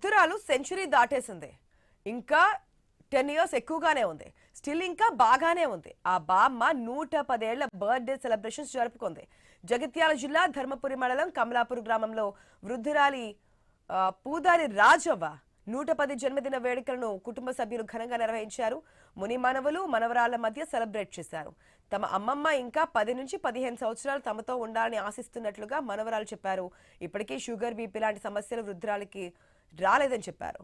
ఉత్తరాలు సెంచరీ దాటేసింది. ఇంకా 10 ఇయర్స్ ఎక్కువగానే ఉంది. స్టిల్ ఇంకా బాగానే ఉంది. ఆ బామ్మ 110 ఏళ్ల బర్త్డే సెలబ్రేషన్స్ జరుపుకుంది. జగిత్యాల జిల్లా ధర్మపురి మండలం కమలాపూర్ గ్రామంలో వృద్ధురాలి పూదారి రాజవ్వ 110 జన్మదిన వేడుకలను కుటుంబ సభ్యులు ఘనంగా నిర్వహించారు. ముని మనవలు మనవరాళ్ల మధ్య సెలబ్రేట్ చేశారు. తమ అమ్మమ్మ ఇంకా 10 నుంచి 15 సంవత్సరాలు తమతో ఉండాలని ఆశిస్తున్నట్లుగా మనవరాలు చెప్పారు. ఇప్పటికీ షుగర్, బీపీ లాంటి సమస్యలు వృద్ధురాలికి రాలేదని చెప్పారు.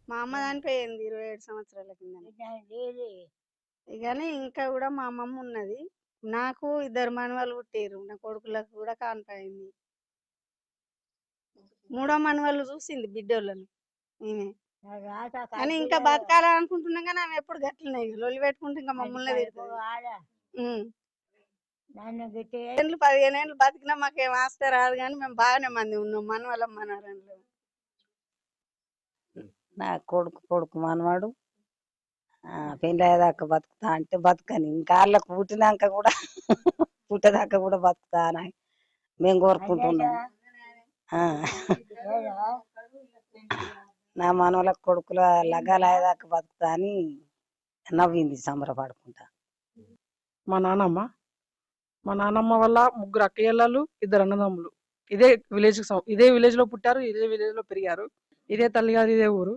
మా అమ్మ చనిపోయింది 27 సంవత్సరాల కింద. కానీ ఇంకా కూడా మా అమ్మమ్మ ఉన్నది. నాకు 2 మనవలు పుట్టిర్రు. నా కొడుకులకు కూడా కాన్పయింది. 3వ మనవలు చూసింది బిడ్డోళ్ళని ఈమె. కానీ ఇంకా బతకాలనుకుంటున్నాం కానీ ఆమె ఎప్పుడు గట్లనే లొల్లి పెట్టుకుంటే ఇంకా మమ్మల్ని తిడుతుంది. 15 ఏళ్ళు బతికినా మాకేం ఆస్తి రాదు కానీ మేము బాగానే మంది ఉన్నాం మనవలం మనవరంలో. నా కొడుకు మనవాడు పెళ్ళయ్యేదాకా బతుకుతా అంటే బతకని ఇంకా వాళ్ళకు పుట్టినాక కూడా పుట్టేదాకా కూడా బతుకుతా అని మేము కోరుకుంటున్నాం. నా మనవల కొడుకుల లగ్గాలయ్యేదాకా బతుకుతా అని నవ్వింది సంబరపడుకుంటా. మా నాన్నమ్మ వల్ల 3 అక్కయ్యలు 2 అన్నదమ్ములు. ఇదే విలేజ్ లో పుట్టారు, ఇదే విలేజ్ లో పెరిగారు. ఇదే తల్లి గారు, ఇదే ఊరు.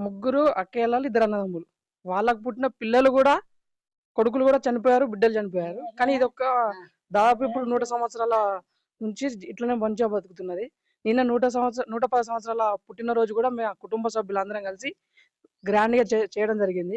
3 అక్కయ్యలు 2 అన్నదమ్ములు. వాళ్ళకు పుట్టిన పిల్లలు కూడా, కొడుకులు కూడా చనిపోయారు, బిడ్డలు చనిపోయారు. కానీ ఇది దాదాపు ఇప్పుడు 100 సంవత్సరాల నుంచి ఇట్లనే మంచిగా బతుకుతున్నది. నిన్న 110 సంవత్సరాల పుట్టినరోజు కూడా మేము కుటుంబ సభ్యులందరం కలిసి గ్రాండ్ గా చేయడం జరిగింది.